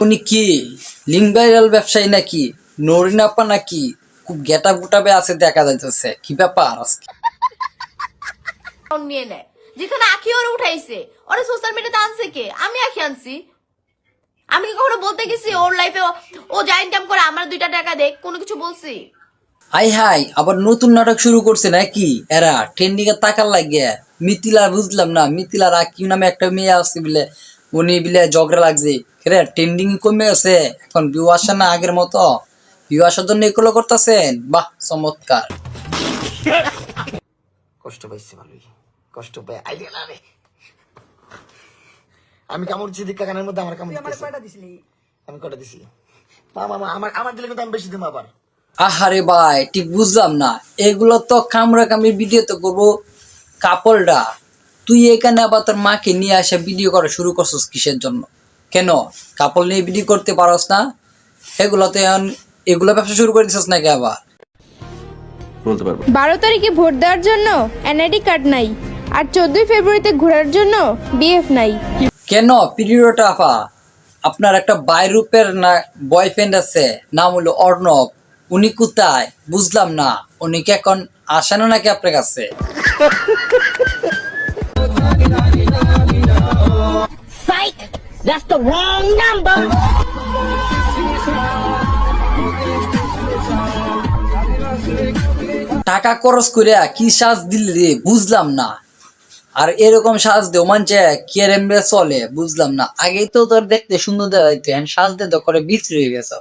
উনি কি link viral ব্যবসায়ী নাকি নরিন আপা নাকি খুব গেটা গুটাবে আছে দেখা যাইতেছে কি ব্যাপার আজকে নিয়ে নেয় যেখানে আখি ওরে উঠাইছে ওরে সোশ্যাল মিডিয়াতে আনছে কে আমি আখি আনছি আমি কি কখনো বলতে গেছি ওর লাইফে ও যা ইনকাম করে আমার 2টা টাকা দেখ কোনো কিছু বলছি হাই হাই আবার নতুন নাটক শুরু করছে নাকি এরা ট্রেন্ডিং এর টাকার লাগিয়ে মিথিলা বুঝলাম না মিথিলার আকি নামে একটা মেয়ে আছে বলে উনি বলে ঝগড়া লাগছে রে ট্রেন্ডিং কমে গেছে এখন ভিউ আসে না আগের মতো ভিউ আসার জন্য এগুলো করতেছেন বাহ চমৎকার কষ্ট পাইছি ভালোই কষ্ট পাই আইডিয়া না রে আমি কামড় দিছি দিকা কানের মধ্যে আমার কামড় দিছি আমি কটা দিছি মামা আমার আমার দিলে কিন্তু আমি বেশি দিম আবার আহারে ভাই ঠিক বুঝলাম না এগুলো তো কামড়া কামড়ি ভিডিও তো করবো কাপড়টা তুই এখানে আবার তোর মাকে নিয়ে আসে ভিডিও করা শুরু করছিস কিসের জন্য কেন কাপড় নিয়ে ভিডিও করতে পারস না এগুলোতে এগুলো ব্যবসা শুরু করে দিছিস নাকি আবার 12 তারিখে ভোট দেওয়ার জন্য এনআইডি কার্ড নাই আর 14 ফেব্রুয়ারিতে ঘোরার জন্য বিএফ নাই কেন পিরিয়ড আপা আপনার একটা বাইরূপের না বয়ফ্রেন্ড আছে নাম হলো অর্ণব উনি কোথায় বুঝলাম না উনি কি এখন আসে না নাকি আপনার কাছে That's the wrong number. টাকা খরচ করে কি সাজ দিলি রে বুঝলাম না আর এরকম সাজ দেও মানছে কেরেমরে চলে বুঝলাম না আগেই তো তোর দেখতে সুন্দর দেওয়া হইতো এখন সাজ দে তো করে বিক্রি হয়ে গেছে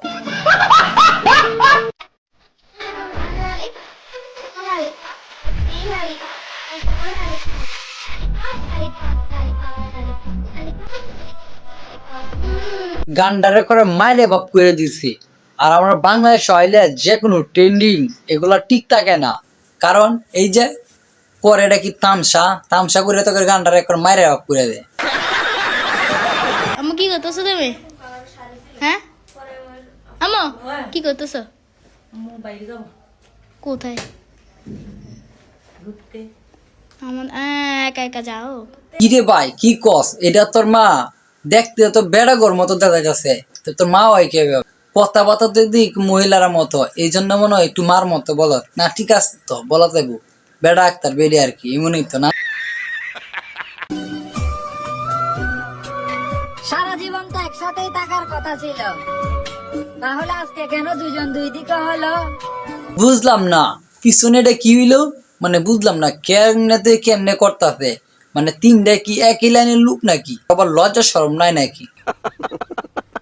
গান্ডারে করে মাইলে ভাব করে দিছি আর আমরা বাংলাদেশ হইলে যে কোনো ট্রেন্ডিং এগুলা ঠিক থাকে না কারণ এই যে পরে এটা কি তামসা করে তোকে গান্ডারে করে মাইরে ভাব করে দেয় আমু কি করতেছো তুমি হ্যাঁ আমু কি করতেছো কোথায় আমার একা একা যাও কিরে ভাই কি কস এটা তোর মা দেখতে তো বেড়া ঘর মতো দেখা যাচ্ছে তো তোর মা হয় কে পতা পাতা তো দিক মহিলার মতো এই জন্য মনে হয় একটু মার মতো বল না ঠিক আছে তো বলা যাবো বেড়া আক্তার বেড়ে আর কি এমনই তো না সারা জীবন তো একসাথেই থাকার কথা ছিল তাহলে আজকে কেন দুজন দুই দিকে হলো বুঝলাম না পিছনে এটা কি হইলো মানে বুঝলাম না কেমনে কেমনে করতেছে মানে তিনটা কি একই লাইনের লুক নাকি আবার লজ্জা শরম নাই নাকি